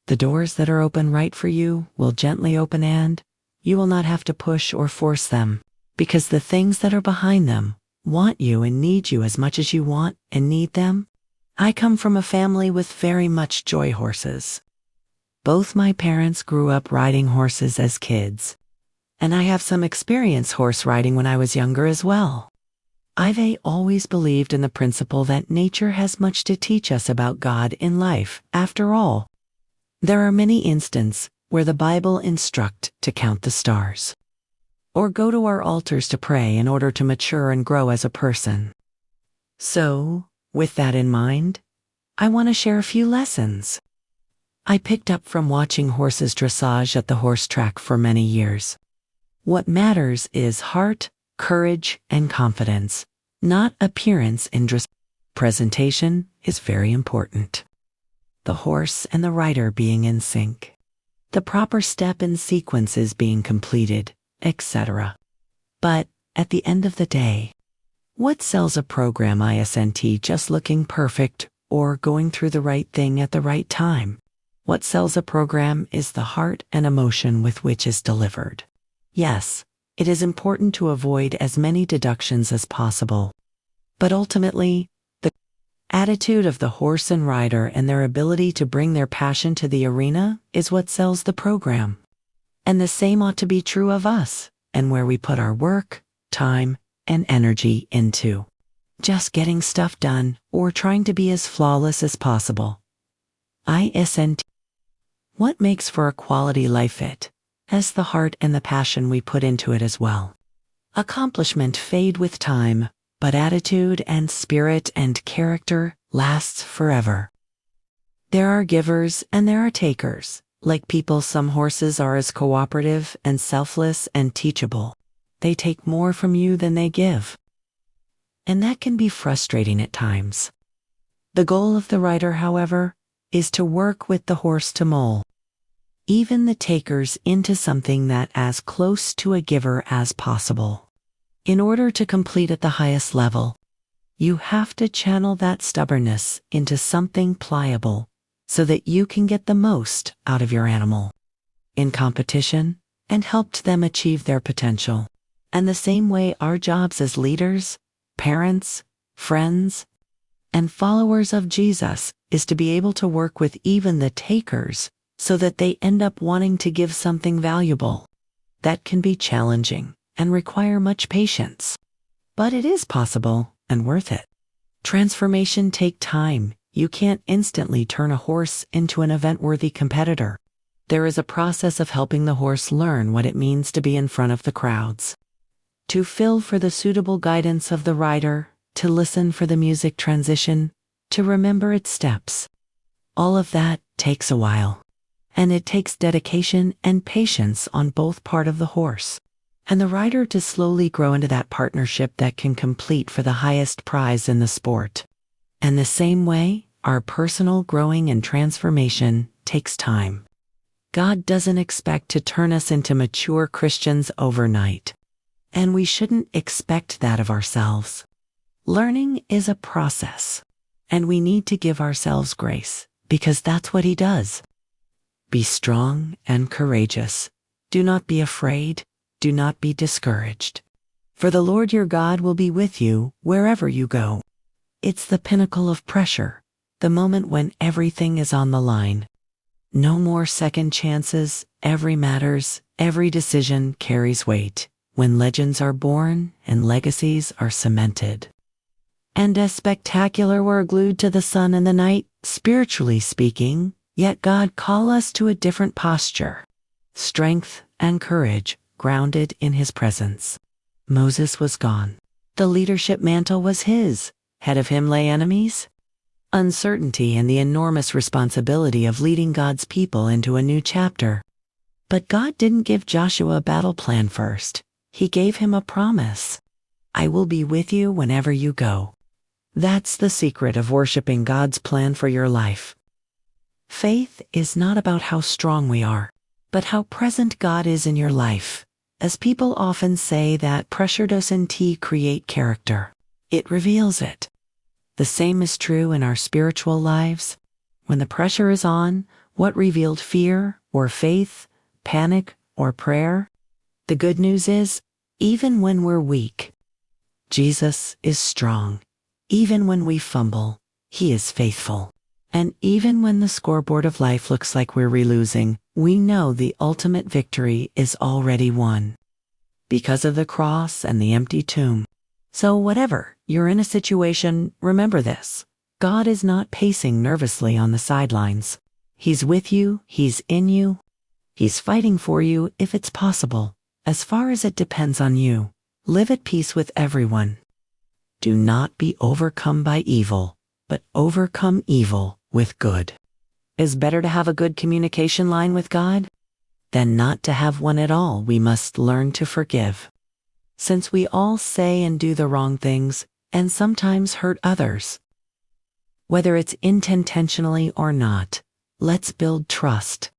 The doors that are open right for you will gently open, and you will not have to push or force them, because the things that are behind them want you and need you as much as you want and need them. I come from a family with very much joy horses. Both my parents grew up riding horses as kids, and I have some experience horse riding when I was younger as well. I've always believed in the principle that nature has much to teach us about God in life. After all, there are many instances where the Bible instructs to count the stars, or go to our altars to pray in order to mature and grow as a person. So, with that in mind, I want to share a few lessons I picked up from watching horses dressage at the horse track for many years. What matters is heart, courage, and confidence, not appearance in dress. Presentation is very important. The horse and the rider being in sync, the proper step and sequences being completed, etc. But, at the end of the day, what sells a program isn't just looking perfect or going through the right thing at the right time? What sells a program is the heart and emotion with which is delivered. Yes, it is important to avoid as many deductions as possible, but ultimately, the attitude of the horse and rider and their ability to bring their passion to the arena is what sells the program. And the same ought to be true of us, and where we put our work, time, and energy into. Just getting stuff done, or trying to be as flawless as possible. What makes for a quality life? It has the heart and the passion we put into it as well. Accomplishment fade with time, but attitude and spirit and character lasts forever. There are givers and there are takers. Like people, some horses are as cooperative and selfless and teachable. They take more from you than they give. And that can be frustrating at times. The goal of the rider, however, is to work with the horse to mold even the takers into something that as close to a giver as possible. In order to complete at the highest level, you have to channel that stubbornness into something pliable so that you can get the most out of your animal in competition and help them achieve their potential. And the same way our jobs as leaders, parents, friends, and followers of Jesus is to be able to work with even the takers so that they end up wanting to give something valuable. That can be challenging and require much patience. But it is possible and worth it. Transformation takes time. You can't instantly turn a horse into an event-worthy competitor. There is a process of helping the horse learn what it means to be in front of the crowds, to feel for the suitable guidance of the rider, to listen for the music transition, to remember its steps. All of that takes a while. And it takes dedication and patience on both part of the horse and the rider to slowly grow into that partnership that can compete for the highest prize in the sport. And the same way, our personal growing and transformation takes time. God doesn't expect to turn us into mature Christians overnight, and we shouldn't expect that of ourselves. Learning is a process, and we need to give ourselves grace, because that's what He does. Be strong and courageous. Do not be afraid. Do not be discouraged. For the Lord your God will be with you wherever you go. It's the pinnacle of pressure, the moment when everything is on the line. No more second chances. Every matters. Every decision carries weight when legends are born and legacies are cemented. And as spectacular we're glued to the sun in the night, spiritually speaking, yet God call us to a different posture, strength and courage grounded in His presence. Moses was gone. The leadership mantle was his. Ahead of him lay enemies, uncertainty, and the enormous responsibility of leading God's people into a new chapter. But God didn't give Joshua a battle plan first. He gave him a promise. I will be with you whenever you go. That's the secret of worshiping God's plan for your life. Faith is not about how strong we are, but how present God is in your life. As people often say that pressure doesn't create character, it reveals it. The same is true in our spiritual lives. When the pressure is on, What revealed fear or faith, panic or prayer? The good news is, even when we're weak, Jesus is strong. Even when we fumble, He is faithful. And even when the scoreboard of life looks like we're losing, we know the ultimate victory is already won. Because of the cross and the empty tomb. So whatever you're in a situation, remember this. God is not pacing nervously on the sidelines. He's with you, He's in you. He's fighting for you if it's possible. As far as it depends on you, live at peace with everyone. Do not be overcome by evil, but overcome evil with good. Is better to have a good communication line with God than not to have one at all. We must learn to forgive. Since we all say and do the wrong things, and sometimes hurt others, whether it's intentionally or not, let's build trust,